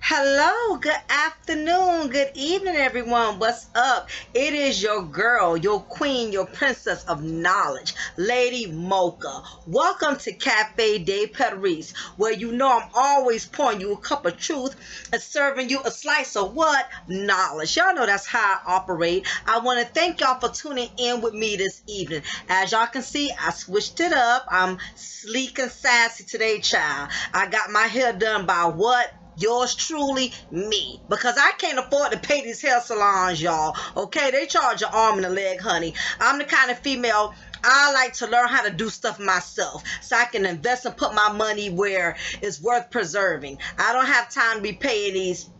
Hello, good afternoon, good evening, everyone. What's up? It is your girl, your queen, your princess of knowledge, Lady Mocha. Welcome to Cafe de Paris, where you know I'm always pouring you a cup of truth and serving you a slice of what? Knowledge. Y'all know that's how I operate. I want to thank y'all for tuning in with me this evening. As y'all can see, I switched it up. I'm sleek and sassy today, child. I got my hair done by what? Yours truly, me, because I can't afford to pay these hair salons, y'all. Okay, they charge an arm and a leg, honey. I'm the kind of female, I like to learn how to do stuff myself so I can invest and put my money where it's worth preserving. I don't have time to be paying these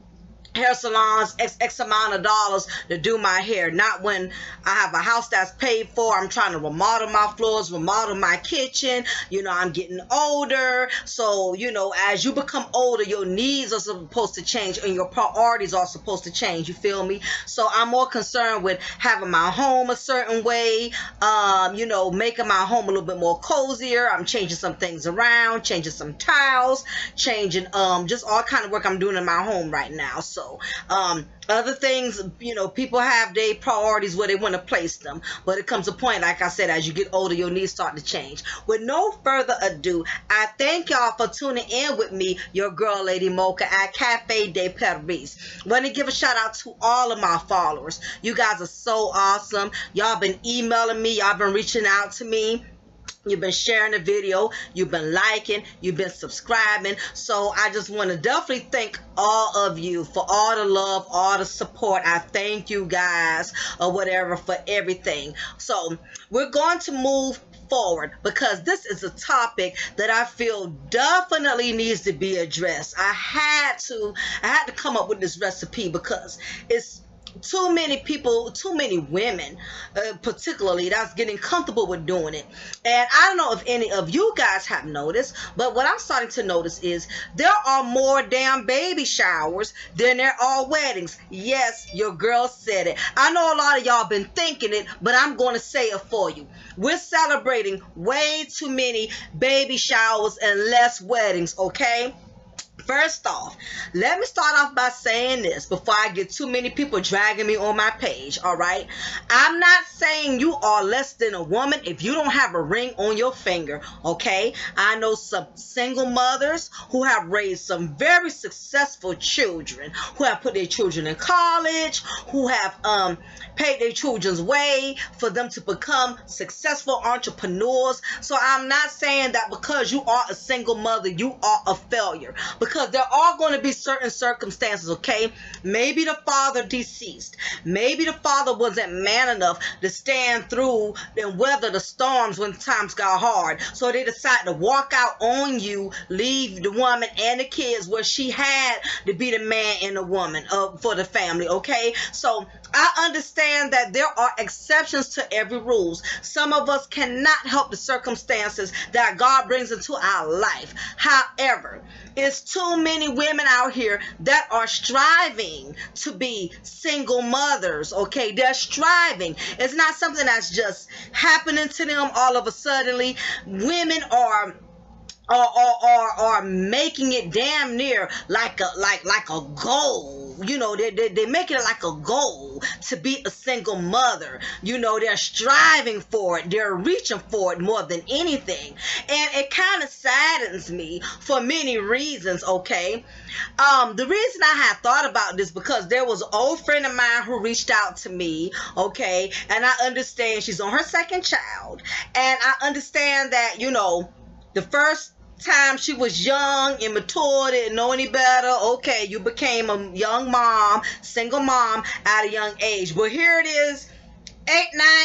hair salons X amount of dollars to do my hair. Not when I have a house that's paid for. I'm trying to remodel my floors, remodel my kitchen. You know, I'm getting older. So, you know, as you become older, your needs are supposed to change and your priorities are supposed to change. You feel me? So I'm more concerned with having my home a certain way, you know, making my home a little bit more cozier. I'm changing some things around, changing some tiles, changing just all kind of work I'm doing in my home right now. So other things, you know, people have their priorities where they want to place them, but it comes a point, like I said, as you get older, your needs start to change. With no further ado, I thank y'all for tuning in with me, your girl Lady Mocha at Cafe de Paris. Want to give a shout out to all of my followers. You guys are so awesome. Y'all been emailing me, y'all been reaching out to me. You've been sharing the video, you've been liking, you've been subscribing. So I just want to definitely thank all of you for all the love, all the support. I thank you guys or whatever for everything. So we're going to move forward because this is a topic that I feel definitely needs to be addressed. I had to come up with this recipe because it's too many people, too many women, particularly, that's getting comfortable with doing it. And I don't know if any of you guys have noticed, but what I'm starting to notice is there are more damn baby showers than there are weddings. Yes, your girl said it. I know a lot of y'all been thinking it, but I'm going to say it for you. We're celebrating way too many baby showers and less weddings, okay? First off, let me start off by saying this before I get too many people dragging me on my page, all right? I'm not saying you are less than a woman if you don't have a ring on your finger, okay? I know some single mothers who have raised some very successful children, who have put their children in college, who have paid their children's way for them to become successful entrepreneurs. So I'm not saying that because you are a single mother, you are a failure. Because there are going to be certain circumstances, okay? Maybe the father deceased. Maybe the father wasn't man enough to stand through and weather the storms when times got hard. So they decided to walk out on you, leave the woman and the kids where she had to be the man and the woman for the family, okay? So I understand that there are exceptions to every rule. Some of us cannot help the circumstances that God brings into our life. However, it's too many women out here that are striving to be single mothers, okay? They're striving. It's not something that's just happening to them all of a suddenly. Women are making it damn near like a goal. You know, they're making it like a goal to be a single mother. You know, they're striving for it. They're reaching for it more than anything. And it kind of saddens me for many reasons, okay? The reason I had thought about this because there was an old friend of mine who reached out to me, okay? And I understand she's on her second child. And I understand that, you know, the first time she was young, immature, didn't know any better. Okay, you became a young mom, single mom at a young age. But here it is, 8,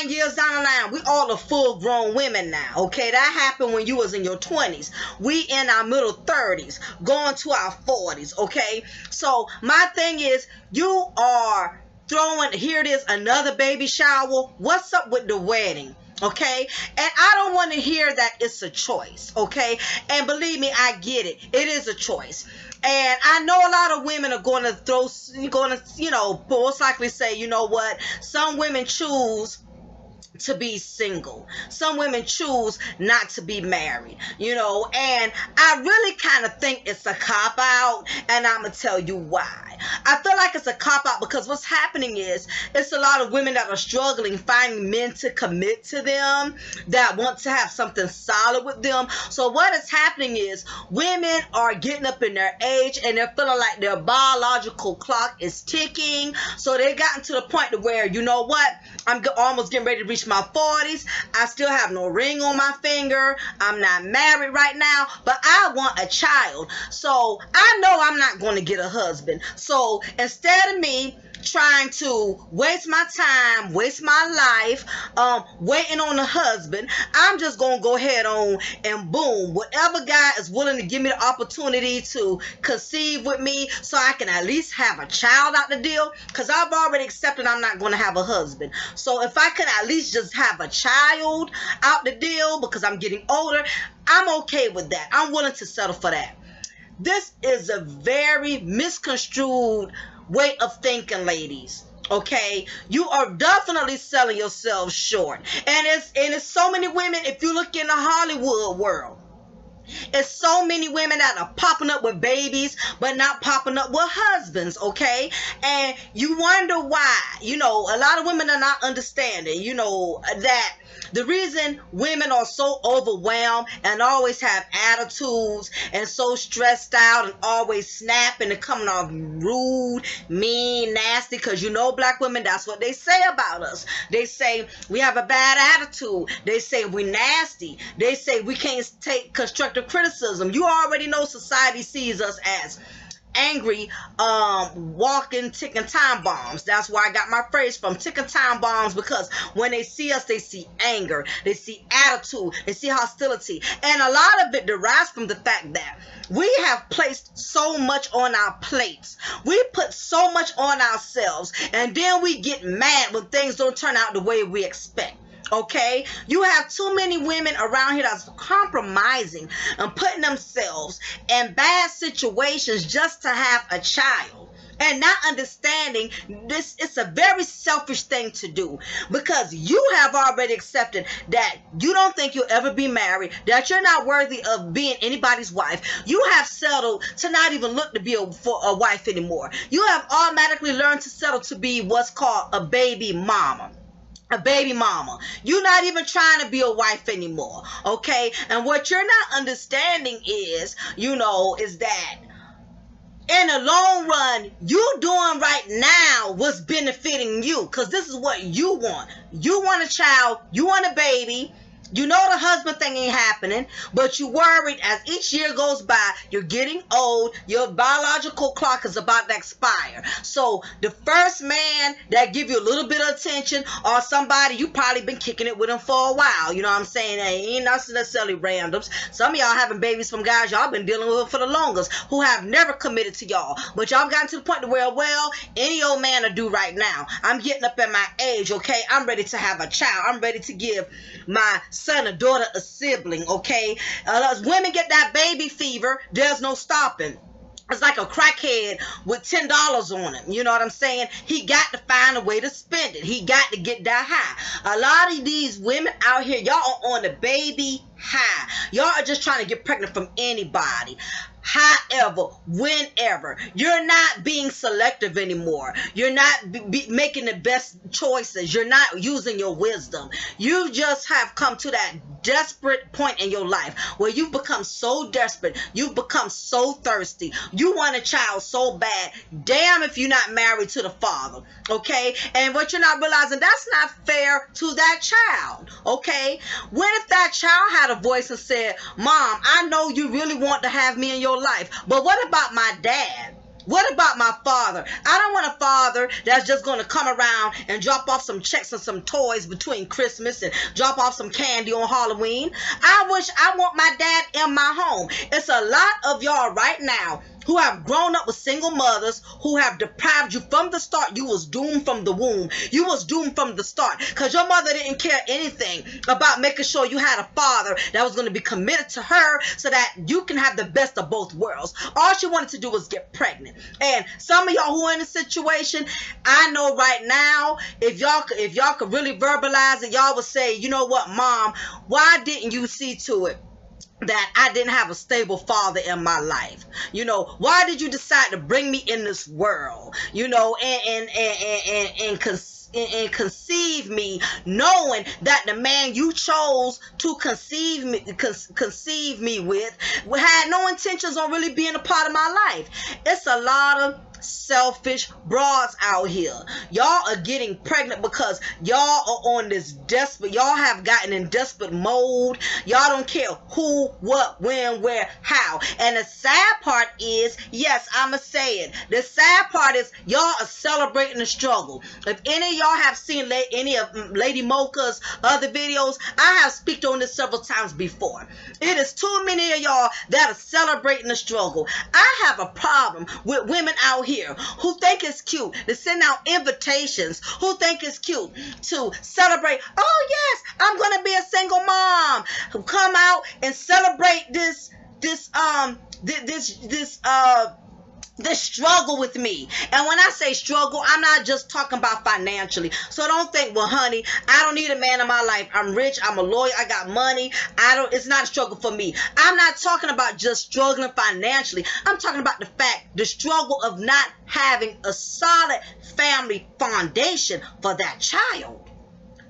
9 years down the line, we all are full grown women now. Okay, that happened when you was in your 20s. We in our middle 30s, going to our 40s. Okay, so my thing is, you are throwing, here it is, another baby shower. What's up with the wedding? Okay, and I don't want to hear that it's a choice, okay? And believe me, I get it. It is a choice. And I know a lot of women are going to, you know, most likely say, you know what? Some women choose to be single. Some women choose not to be married, and I really kind of think it's a cop out, and I'm gonna tell you why. I feel like it's a cop out because what's happening is it's a lot of women that are struggling finding men to commit to them, that want to have something solid with them. So what is happening is women are getting up in their age and they're feeling like their biological clock is ticking. So they gotten to the point to where, you know what, I'm almost getting ready to reach my 40s. I still have no ring on my finger. I'm not married right now, but I want a child. So I know I'm not going to get a husband. So instead of me trying to waste my time, waste my life, waiting on a husband, I'm just gonna go ahead on and boom, whatever guy is willing to give me the opportunity to conceive with me so I can at least have a child out the deal, because I've already accepted I'm not going to have a husband. So if I can at least just have a child out the deal because I'm getting older, I'm okay with that. I'm willing to settle for that. This is a very misconstrued way of thinking, ladies. Okay, you are definitely selling yourself short, and it's so many women. If you look in the Hollywood world, it's so many women that are popping up with babies but not popping up with husbands. Okay, and you wonder why. A lot of women are not understanding, that the reason women are so overwhelmed and always have attitudes and so stressed out and always snapping and coming off rude, mean, nasty, because black women, that's what they say about us. They say we have a bad attitude. They say we nasty. They say we can't take constructive criticism. You already know society sees us as angry, walking ticking time bombs. That's where I got my phrase from, ticking time bombs, because when they see us, they see anger, they see attitude, they see hostility, and a lot of it derives from the fact that we have placed so much on our plates. We put so much on ourselves, and then we get mad when things don't turn out the way we expect. Okay, you have too many women around here that's compromising and putting themselves in bad situations just to have a child, and not understanding this. It's a very selfish thing to do, because you have already accepted that you don't think you'll ever be married, that you're not worthy of being anybody's wife. You have settled to not even look to be for a wife anymore. You have automatically learned to settle to be what's called a baby mama. A baby mama. You're not even trying to be a wife anymore. Okay? And what you're not understanding is, is that in the long run, you doing right now what's benefiting you, because this is what you want. You want a child. You want a baby. The husband thing ain't happening, but you worried as each year goes by. You're getting old. Your biological clock is about to expire. So the first man that give you a little bit of attention, or somebody you probably been kicking it with him for a while. You know what I'm saying? They ain't necessarily randoms. Some of y'all having babies from guys y'all been dealing with for the longest, who have never committed to y'all. But y'all gotten to the point where, well, any old man will do right now. I'm getting up in my age, okay? I'm ready to have a child. I'm ready to give my son, a daughter, a sibling. Okay, as women get that baby fever, there's no stopping. It's like a crackhead with $10 on him. You know what I'm saying? He got to find a way to spend it. He got to get that high. A lot of these women out here, y'all are on the baby high. Y'all are just trying to get pregnant from anybody. However, whenever, you're not being selective anymore. You're not making the best choices. You're not using your wisdom. You just have come to that desperate point in your life where you've become so desperate. You've become so thirsty. You want a child so bad. Damn if you're not married to the father. Okay? And what you're not realizing, that's not fair to that child. Okay? What if that child had a voice and said, Mom, I know you really want to have me in your life, but what about my dad? What about my father? I don't want a father that's just going to come around and drop off some checks and some toys between Christmas and drop off some candy on Halloween. I want my dad in my home. It's a lot of y'all right now who have grown up with single mothers who have deprived you from the start. You was doomed from the womb. You was doomed from the start because your mother didn't care anything about making sure you had a father that was going to be committed to her so that you can have the best of both worlds. All she wanted to do was get pregnant. And some of y'all who are in a situation, I know right now, if y'all could really verbalize it, y'all would say, you know what, Mom, why didn't you see to it that I didn't have a stable father in my life? You know, why did you decide to bring me in this world? You know, and conceive me, knowing that the man you chose to conceive me with had no intentions on really being a part of my life. It's a lot of selfish broads out here. Y'all are getting pregnant because y'all are on this desperate, y'all have gotten in desperate mode. Y'all don't care who, what, when, where, how. And the sad part is, yes, I'ma say it, the sad part is y'all are celebrating the struggle. If any of y'all have seen any of Lady Mocha's other videos, I have speaked on this several times before. It is too many of y'all that are celebrating the struggle. I have a problem with women out here who think it's cute to send out invitations, who think it's cute to celebrate, oh yes, I'm gonna be a single mom, who come out and celebrate this struggle with me. And when I say struggle, I'm not just talking about financially. So don't think, well, honey, I don't need a man in my life. I'm rich. I'm a lawyer. I got money. It's not a struggle for me. I'm not talking about just struggling financially. I'm talking about the struggle of not having a solid family foundation for that child.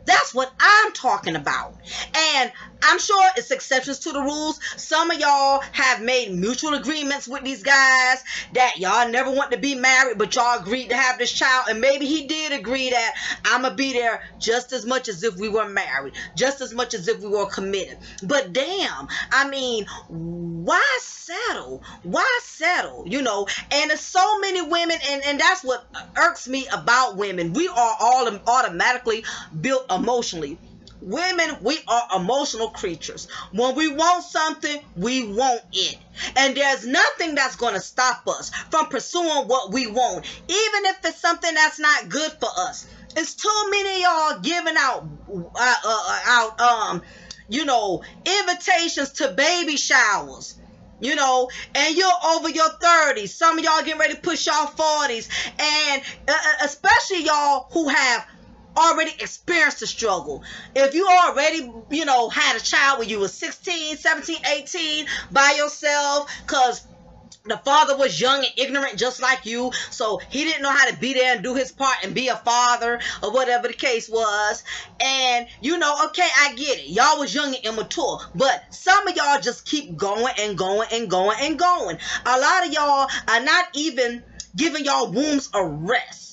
That's what I'm talking about. And I'm sure it's exceptions to the rules. Some of y'all have made mutual agreements with these guys that y'all never want to be married, but y'all agreed to have this child. And maybe he did agree that I'm going to be there just as much as if we were married, just as much as if we were committed. But damn, I mean, why settle? Why settle? You know, and there's so many women, and that's what irks me about women. We are all automatically built emotionally. Women, we are emotional creatures. When we want something, we want it. And there's nothing that's going to stop us from pursuing what we want, even if it's something that's not good for us. It's too many of y'all giving out you know, invitations to baby showers. You know, and you're over your 30s. Some of y'all getting ready to push y'all 40s. And especially y'all who have already experienced the struggle. If you already, you know, had a child when you were 16, 17, 18 by yourself, because the father was young and ignorant just like you, so he didn't know how to be there and do his part and be a father or whatever the case was. And, you know, okay, I get it. Y'all was young and immature, but some of y'all just keep going and going and going and going. A lot of y'all are not even giving y'all wombs a rest.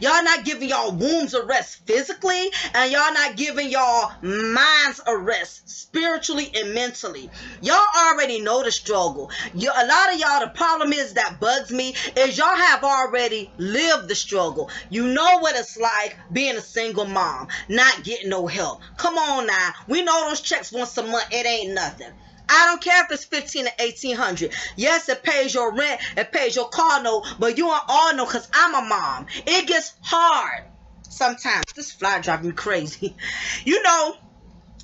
Y'all not giving y'all wombs a rest physically, and y'all not giving y'all minds a rest spiritually and mentally. Y'all already know the struggle. A lot of y'all, the problem is that bugs me is y'all have already lived the struggle. You know what it's like being a single mom, not getting no help. Come on now. We know those checks once a month. It ain't nothing. I don't care if it's $1,500 or $1,800. Yes, it pays your rent, it pays your car note, but you all know because I'm a mom. It gets hard sometimes. This fly driving me crazy. You know,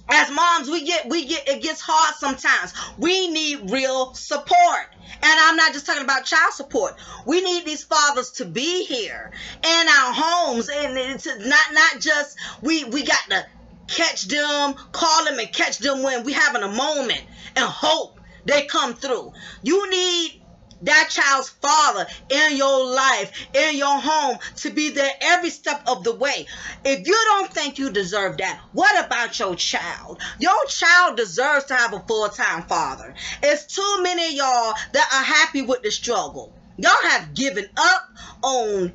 as moms, it gets hard sometimes. We need real support. And I'm not just talking about child support. We need these fathers to be here in our homes, and it's not just we got to catch them, call them and catch them when we having a moment and hope they come through. You need that child's father in your life, in your home, to be there every step of the way. If you don't think you deserve that, what about your child? Your child deserves to have a full-time father. It's too many of y'all that are happy with the struggle. Y'all have given up on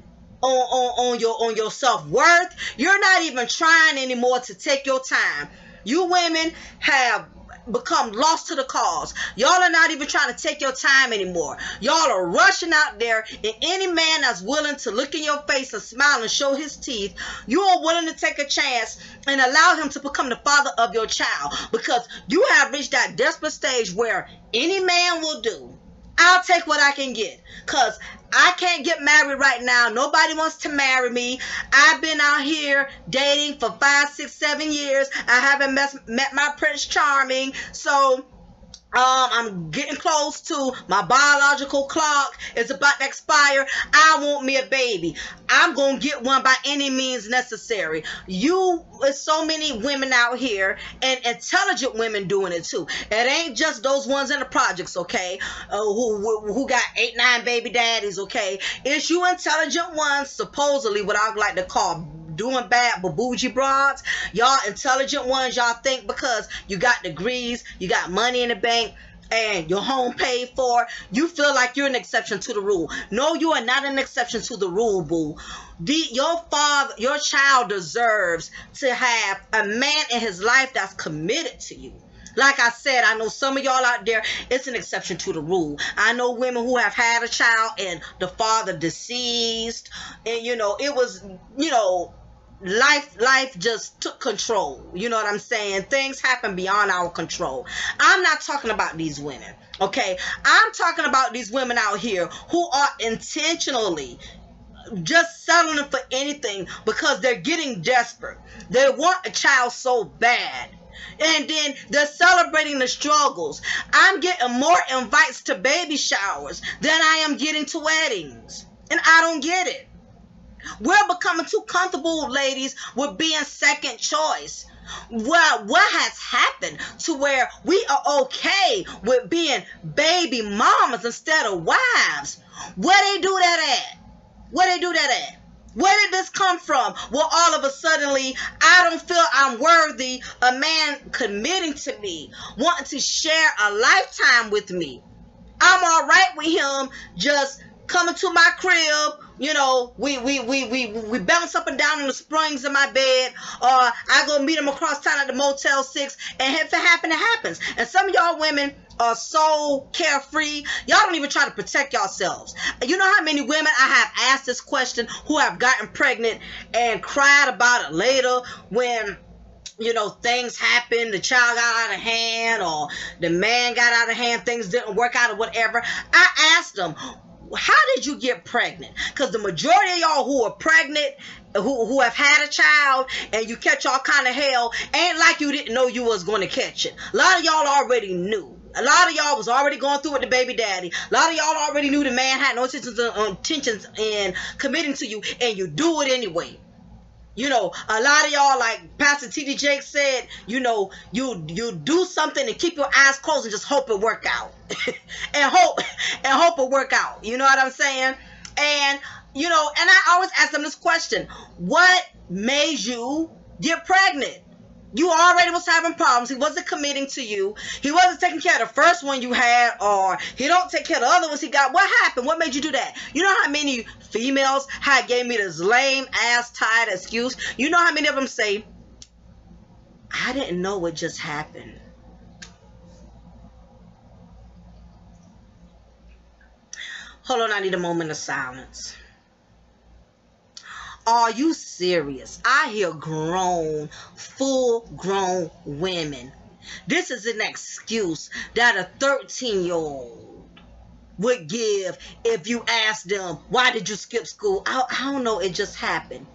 your self-worth. You're not even trying anymore to take your time. You women have become lost to the cause. Y'all are not even trying to take your time anymore. Y'all are rushing out there, and any man that's willing to look in your face and smile and show his teeth, you are willing to take a chance and allow him to become the father of your child, because you have reached that desperate stage where any man will do. I'll take what I can get. Because I can't get married right now. Nobody wants to marry me. I've been out here dating for 5, 6, 7 years. I haven't met my Prince Charming. So I'm getting close to my biological clock. It's about to expire. I want me a baby. I'm going to get one by any means necessary. There's so many women out here, and intelligent women doing it too. It ain't just those ones in the projects, okay, who got 8, 9 baby daddies, okay. It's you intelligent ones, supposedly what I like to call doing bad but bougie broads. Y'all intelligent ones, y'all think because you got degrees, you got money in the bank, and your home paid for, you feel like you're an exception to the rule. No, you are not an exception to the rule, boo. Your child deserves to have a man in his life that's committed to you. Like I said, I know some of y'all out there, it's an exception to the rule. I know women who have had a child and the father deceased, and it was, life just took control. You know what I'm saying? Things happen beyond our control. I'm not talking about these women, okay? I'm talking about these women out here who are intentionally just settling for anything because they're getting desperate. They want a child so bad. And then they're celebrating the struggles. I'm getting more invites to baby showers than I am getting to weddings. And I don't get it. We're becoming too comfortable, ladies, with being second choice. Well, what has happened to where we are okay with being baby mamas instead of wives? Where they do that at? Where they do that at? Where did this come from? Well, all of a suddenly, I don't feel I'm worthy of a man committing to me, wanting to share a lifetime with me. I'm all right with him just coming to my crib. We bounce up and down in the springs in my bed, or I go meet him across town at the Motel 6, and if it happens, it happens. And some of y'all women are so carefree, y'all don't even try to protect yourselves. You know how many women I have asked this question who have gotten pregnant and cried about it later when things happen, the child got out of hand, or the man got out of hand, things didn't work out, or whatever. I asked them, how did you get pregnant? Because the majority of y'all who are pregnant, who have had a child, and you catch all kind of hell, ain't like you didn't know you was going to catch it. A lot of y'all already knew. A lot of y'all was already going through with the baby daddy. A lot of y'all already knew the man had no intentions in committing to you, and you do it anyway. A lot of y'all, like Pastor T.D. Jakes said, you do something and keep your eyes closed and just hope it work out. and hope it work out. You know what I'm saying? And I always ask them this question: what made you get pregnant? You already was having problems. He wasn't committing to you. He wasn't taking care of the first one you had, or he don't take care of the other ones he got. What happened? What made you do that? You know how many females had gave me this lame ass tired excuse? You know how many of them say, I didn't know what just happened. Hold on, I need a moment of silence. Are you serious? I hear full-grown women. This is an excuse that a 13-year-old would give if you ask them, why did you skip school? I don't know, it just happened.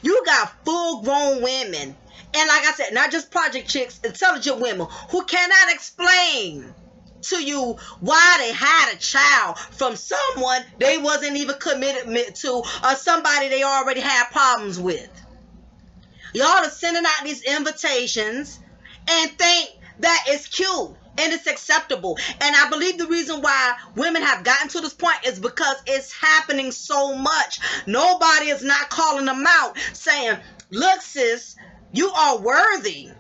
You got full-grown women, and like I said, not just project chicks, intelligent women who cannot explain to you why they had a child from someone they wasn't even committed to, or somebody they already had problems with. Y'all are sending out these invitations and think that it's cute and it's acceptable. And I believe the reason why women have gotten to this point is because it's happening so much. Nobody is not calling them out saying, look, sis, you are worthy.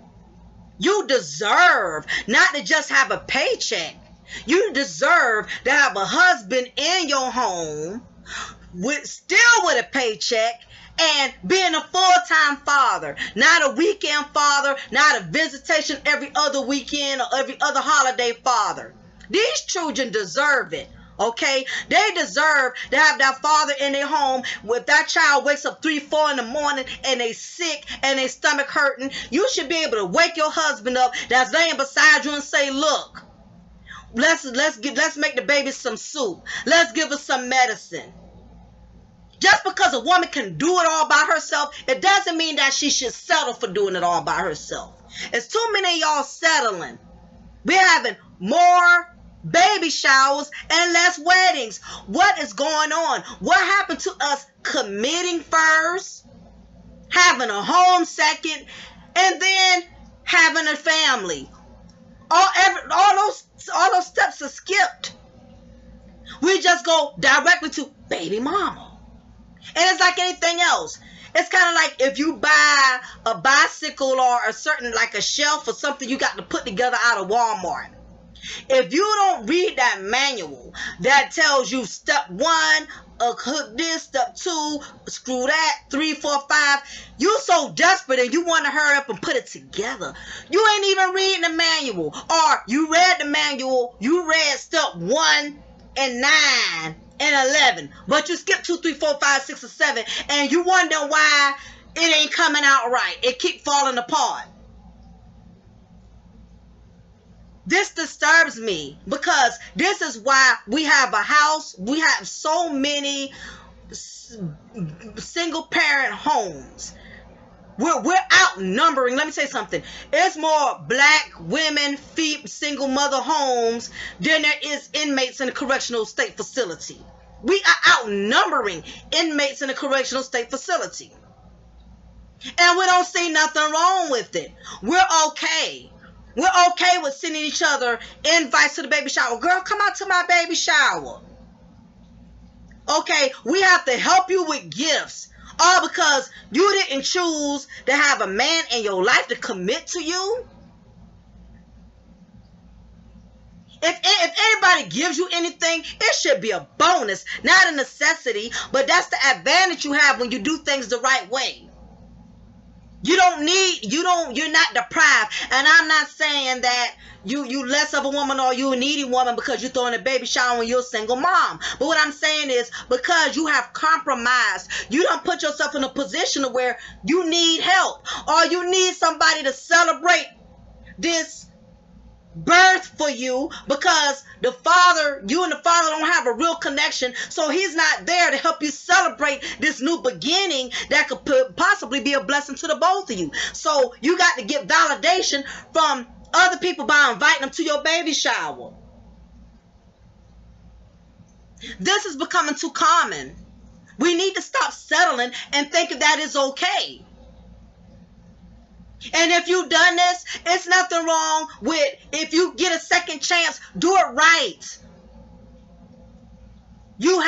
You deserve not to just have a paycheck. You deserve to have a husband in your home with a paycheck and being a full-time father, not a weekend father, not a visitation every other weekend or every other holiday father. These children deserve it. Okay, they deserve to have that father in their home. If that child wakes up 3, 4 in the morning and they sick and they stomach hurting, you should be able to wake your husband up that's laying beside you and say, look, let's make the baby some soup. Let's give her some medicine. Just because a woman can do it all by herself, it doesn't mean that she should settle for doing it all by herself. It's too many of y'all settling. We're having more baby showers and less weddings. What is going on? What happened to us committing first, having a home second, and then having a family? All those steps are skipped. We just go directly to baby mama. And it's like anything else. It's kind of like if you buy a bicycle or a certain, like a shelf or something you got to put together out of Walmart. If you don't read that manual that tells you step 1, hook this, step 2, screw that, 3, 4, 5, you so desperate and you want to hurry up and put it together. You ain't even reading the manual. Or you read the manual, you read step 1 and 9 and 11, but you skip 2, 3, 4, 5, 6, or 7, and you wonder why it ain't coming out right. It keep falling apart. This disturbs me because this is why we have a house. We have so many single parent homes. We're outnumbering. Let me say something. It's more black women, single mother homes than there is inmates in a correctional state facility. We are outnumbering inmates in a correctional state facility. And we don't see nothing wrong with it. We're okay. We're okay with sending each other invites to the baby shower. Girl, come out to my baby shower. Okay, we have to help you with gifts. All because you didn't choose to have a man in your life to commit to you. If anybody gives you anything, it should be a bonus, not a necessity. But that's the advantage you have when you do things the right way. You're not deprived. And I'm not saying that you less of a woman or you a needy woman because you're throwing a baby shower when you're a single mom. But what I'm saying is because you have compromised, you don't put yourself in a position where you need help or you need somebody to celebrate this birth for you because you and the father don't have a real connection, so he's not there to help you celebrate this new beginning that could possibly be a blessing to the both of you. So you got to get validation from other people by inviting them to your baby shower. This is becoming too common. We need to stop settling and thinking that is okay. And if you've done this, it's nothing wrong with if you get a second chance, do it right. You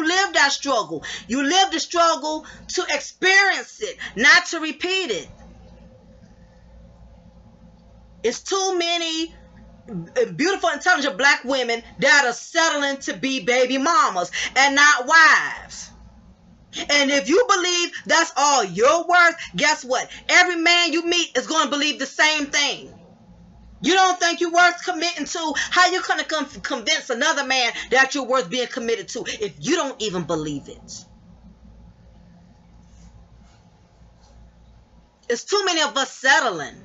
lived that struggle. You lived the struggle to experience it, not to repeat it. It's too many beautiful, intelligent black women that are settling to be baby mamas and not wives. And if you believe that's all you're worth, guess what? Every man you meet is going to believe the same thing. You don't think you're worth committing to? How you going to convince another man that you're worth being committed to if you don't even believe it? It's too many of us settling.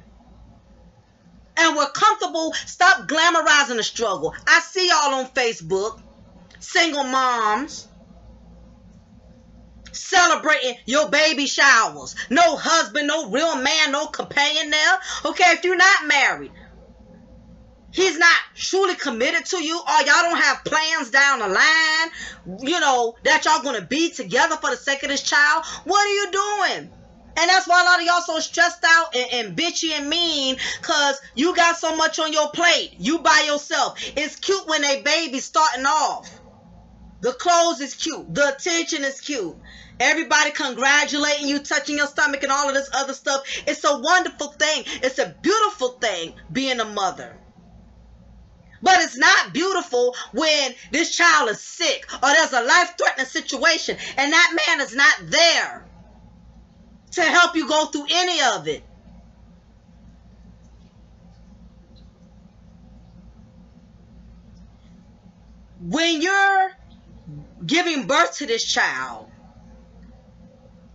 And we're comfortable. Stop glamorizing the struggle. I see y'all on Facebook, single moms, celebrating your baby showers. No husband, no real man, no companion there. Okay, if you're not married, he's not truly committed to you, or y'all don't have plans down the line, that y'all going to be together for the sake of this child, what are you doing? And that's why a lot of y'all so stressed out and bitchy and mean, because you got so much on your plate. You by yourself. It's cute when a baby's starting off. The clothes is cute. The attention is cute. Everybody congratulating you, touching your stomach and all of this other stuff. It's a wonderful thing. It's a beautiful thing being a mother. But it's not beautiful when this child is sick or there's a life-threatening situation and that man is not there to help you go through any of it. When you're giving birth to this child,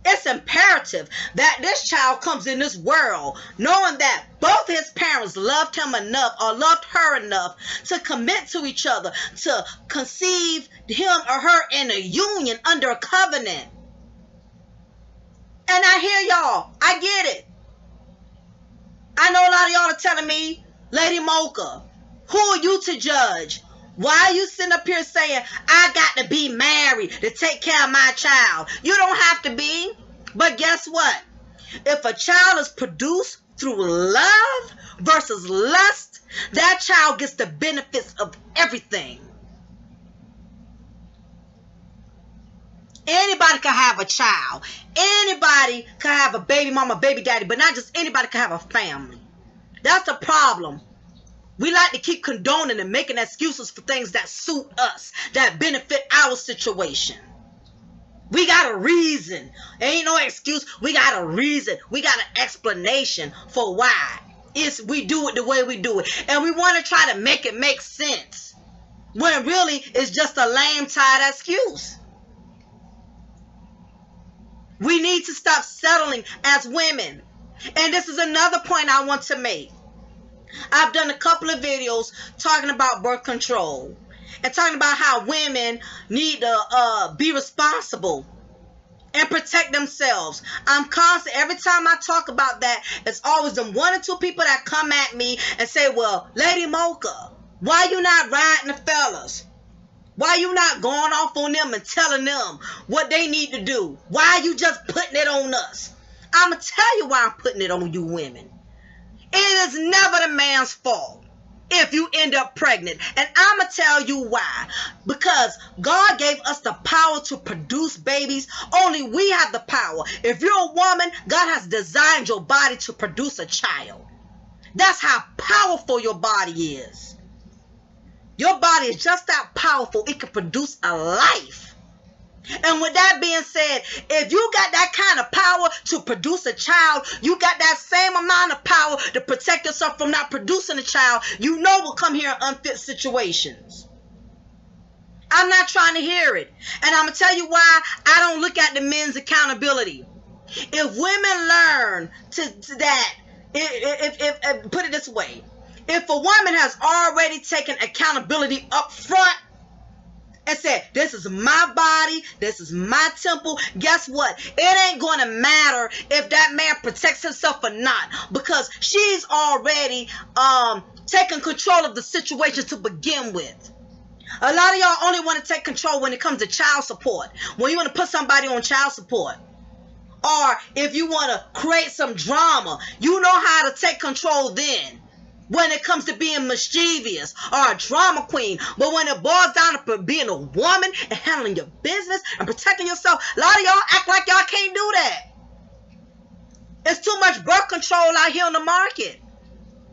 It's imperative that this child comes in this world knowing that both his parents loved him enough or loved her enough to commit to each other, to conceive him or her in a union under a covenant. And I hear y'all. I get it. I know a lot of y'all are telling me, Lady Mocha, who are you to judge? Why are you sitting up here saying, I got to be married to take care of my child? You don't have to be. But guess what? If a child is produced through love versus lust, that child gets the benefits of everything. Anybody can have a child. Anybody can have a baby mama, baby daddy, but not just anybody can have a family. That's the problem. We like to keep condoning and making excuses for things that suit us, that benefit our situation. We got a reason. Ain't no excuse. We got a reason. We got an explanation for why we do it the way we do it. And we want to try to make it make sense, when really it's just a lame, tired excuse. We need to stop settling as women. And this is another point I want to make. I've done a couple of videos talking about birth control and talking about how women need to be responsible and protect themselves. I'm constant. Every time I talk about that, it's always them one or two people that come at me and say, well, Lady Mocha, why you not riding the fellas? Why you not going off on them and telling them what they need to do? Why are you just putting it on us? I'm going to tell you why I'm putting it on you women. It is never the man's fault if you end up pregnant. And I'm going to tell you why. Because God gave us the power to produce babies. Only we have the power. If you're a woman, God has designed your body to produce a child. That's how powerful your body is. Your body is just that powerful. It can produce a life. And with that being said, if you got that kind of power to produce a child, you got that same amount of power to protect yourself from not producing a child you know will come here in unfit situations. I'm not trying to hear it. And I'm going to tell you why I don't look at the men's accountability. If women learn to that, if put it this way, if a woman has already taken accountability up front, and said, this is my body, this is my temple, guess what? It ain't going to matter if that man protects himself or not, because she's already taken control of the situation to begin with. A lot of y'all only want to take control when it comes to child support, when you want to put somebody on child support. Or if you want to create some drama, you know how to take control then. When it comes to being mischievous or a drama queen. But when it boils down to being a woman and handling your business and protecting yourself, a lot of y'all act like y'all can't do that. There's too much birth control out here on the market.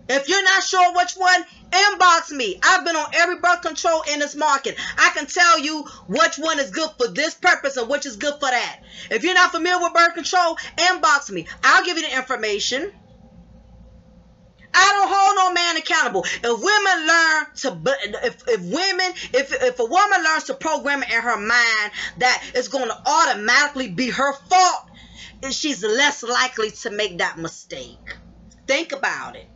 If you're not sure which one, inbox me. I've been on every birth control in this market. I can tell you which one is good for this purpose and which is good for that. If you're not familiar with birth control, inbox me. I'll give you the information. I don't hold no man accountable. If a woman learns to program it in her mind that it's going to automatically be her fault, she's less likely to make that mistake. Think about it.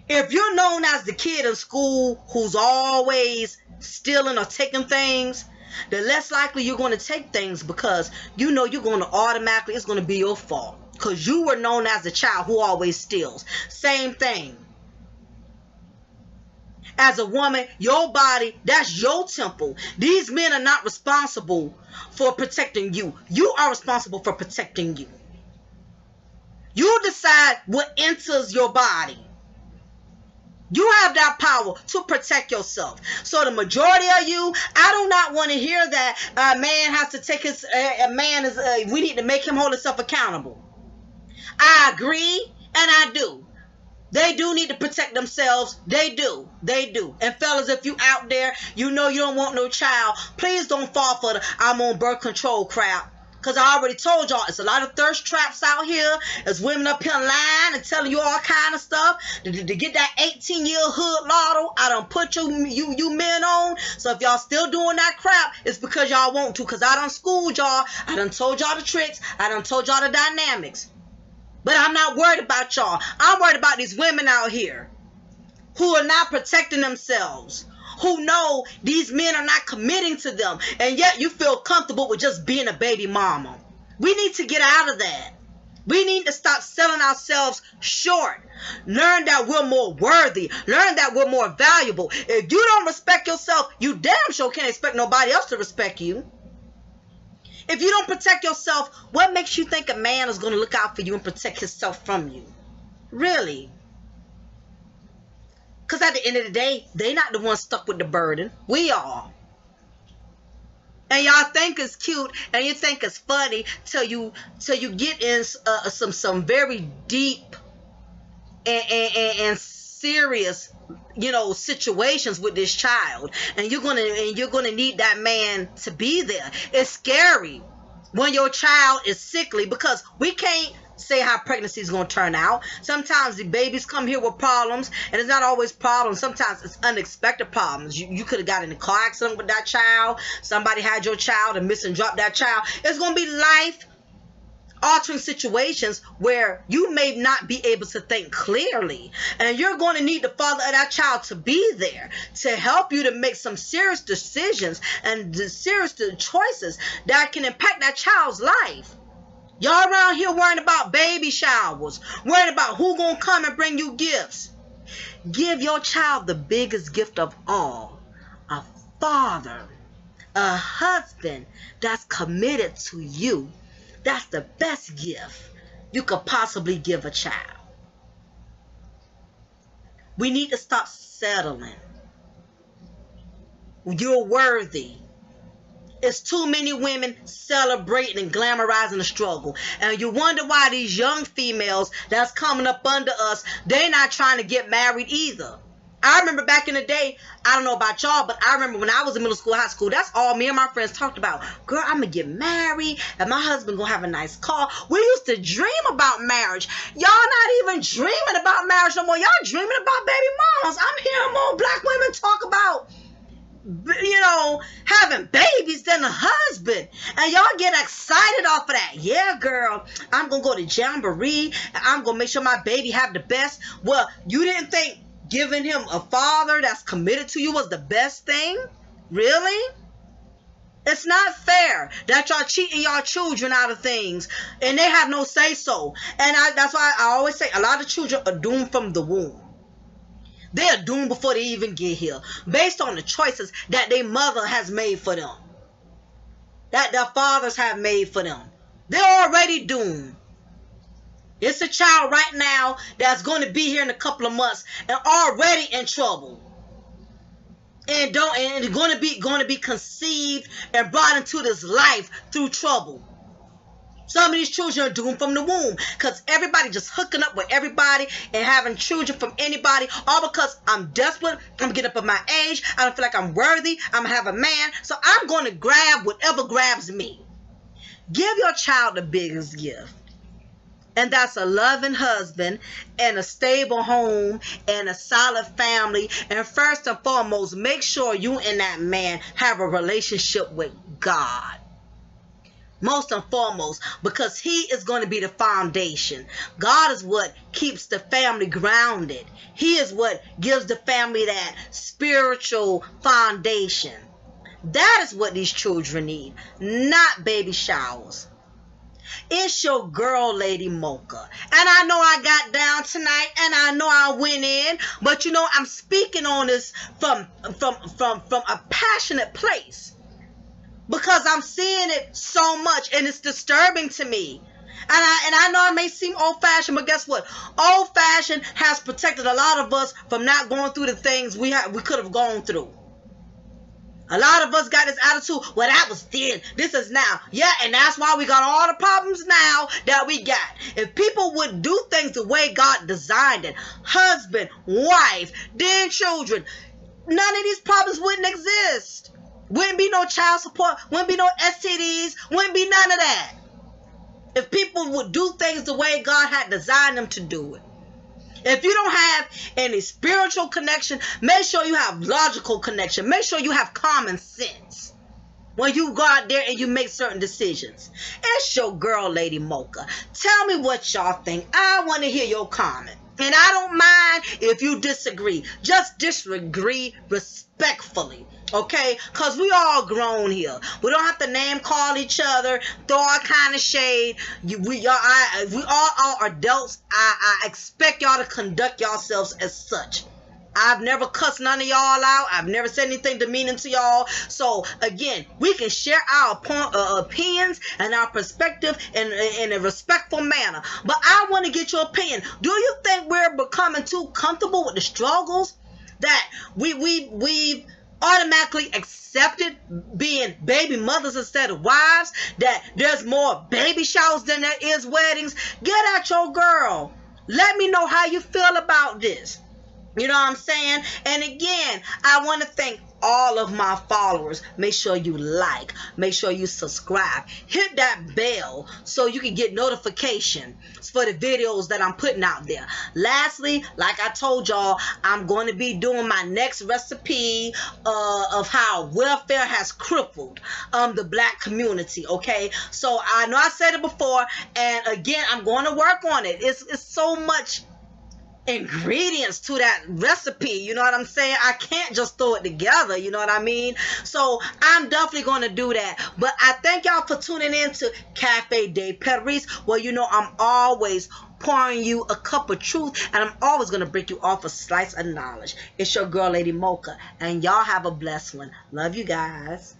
If you're known as the kid in school who's always stealing or taking things, the less likely you're going to take things, because you know you're going to automatically, it's going to be your fault. Because you were known as the child who always steals. Same thing. As a woman, your body, that's your temple. These men are not responsible for protecting you. You are responsible for protecting you. You decide what enters your body. You have that power to protect yourself. So the majority of you, I do not want to hear that a man has to take his, we need to make him hold himself accountable. I agree, and I do. They do need to protect themselves. They do. They do. And fellas, if you out there, you know you don't want no child, please don't fall for the I'm on birth control crap. Because I already told y'all, it's a lot of thirst traps out here. There's women up here lying and telling you all kind of stuff. To get that 18-year hood lotto, I done put you men on. So if y'all still doing that crap, it's because y'all want to. Because I done schooled y'all. I done told y'all the tricks. I done told y'all the dynamics. But I'm not worried about y'all. I'm worried about these women out here who are not protecting themselves, who know these men are not committing to them, and yet you feel comfortable with just being a baby mama. We need to get out of that. We need to stop selling ourselves short. Learn that we're more worthy. Learn that we're more valuable. If you don't respect yourself, you damn sure can't expect nobody else to respect you. If you don't protect yourself, what makes you think a man is going to look out for you and protect himself from you? Really? Because at the end of the day, they not the ones stuck with the burden. We are. And y'all think it's cute and you think it's funny till you get in some very deep and serious, situations with this child, and you're gonna need that man to be there. It's scary when your child is sickly, because we can't say how pregnancy is going to turn out. Sometimes the babies come here with problems, and it's not always problems. Sometimes it's unexpected problems. You could have got in a car accident with that child. Somebody had your child and missed and dropped that child. It's going to be life-altering situations where you may not be able to think clearly, and you're going to need the father of that child to be there to help you to make some serious decisions and serious choices that can impact that child's life. Y'all around here worrying about baby showers, worrying about who gonna come and bring you gifts. Give your child the biggest gift of all, a father, a husband that's committed to you. That's the best gift you could possibly give a child. We need to stop settling. You're worthy. It's too many women celebrating and glamorizing the struggle. And you wonder why these young females that's coming up under us, they're not trying to get married either. I remember back in the day, I don't know about y'all, but I remember when I was in middle school, high school, that's all me and my friends talked about. Girl, I'm going to get married, and my husband going to have a nice car. We used to dream about marriage. Y'all not even dreaming about marriage no more. Y'all dreaming about baby mamas. I'm hearing more black women talk about, having babies than a husband. And y'all get excited off of that. Yeah, girl, I'm going to go to Jamboree, and I'm going to make sure my baby have the best. Well, you didn't think giving him a father that's committed to you was the best thing? Really? It's not fair that y'all cheating y'all children out of things and they have no say so. And that's why I always say a lot of children are doomed from the womb. They are doomed before they even get here, based on the choices that their mother has made for them, that their fathers have made for them. They're already doomed. It's a child right now that's going to be here in a couple of months and already in trouble, and going to be conceived and brought into this life through trouble. Some of these children are doomed from the womb because everybody just hooking up with everybody and having children from anybody, all because I'm desperate. I'm getting up at my age. I don't feel like I'm worthy. I'm going to have a man, so I'm going to grab whatever grabs me. Give your child the biggest gift. And that's a loving husband and a stable home and a solid family. And first and foremost, make sure you and that man have a relationship with God. Most and foremost, because he is going to be the foundation. God is what keeps the family grounded. He is what gives the family that spiritual foundation. That is what these children need, not baby showers. It's your girl, Lady Mocha. And I know I got down tonight, and I know I went in, but I'm speaking on this from a passionate place, because I'm seeing it so much, and it's disturbing to me. And I know it may seem old-fashioned, but guess what? Old-fashioned has protected a lot of us from not going through the things we could have gone through. A lot of us got this attitude, well, that was then, this is now. Yeah, and that's why we got all the problems now that we got. If people would do things the way God designed it, husband, wife, then children, none of these problems wouldn't exist. Wouldn't be no child support. Wouldn't be no STDs. Wouldn't be none of that. If people would do things the way God had designed them to do it. If you don't have any spiritual connection, make sure you have logical connection. Make sure you have common sense when you go out there and you make certain decisions. It's your girl, Lady Mocha. Tell me what y'all think. I want to hear your comment. And I don't mind if you disagree. Just disagree respectfully. Okay? Because we all grown here. We don't have to name call each other, throw all kind of shade. We all are adults. I expect y'all to conduct yourselves as such. I've never cussed none of y'all out. I've never said anything demeaning to y'all. So, again, we can share our opinions and our perspective in a respectful manner. But I want to get your opinion. Do you think we're becoming too comfortable with the struggles that we've automatically accepted being baby mothers instead of wives? That there's more baby showers than there is weddings? Get at your girl. Let me know how you feel about this. You know what I'm saying? And again, I want to thank all of my followers. Make sure you like. Make sure you subscribe. Hit that bell so you can get notifications for the videos that I'm putting out there. Lastly, like I told y'all, I'm going to be doing my next recipe of how welfare has crippled the black community. Okay? So I know I said it before, and again, I'm going to work on it. It's so much ingredients to that recipe, you know what I'm saying? I can't just throw it together, you know what I mean? So I'm definitely going to do that. But I thank y'all for tuning in to Cafe de Paris. Well, you know, I'm always pouring you a cup of truth, and I'm always going to break you off a slice of knowledge. It's your girl, Lady Mocha, and y'all have a blessed one. Love you guys.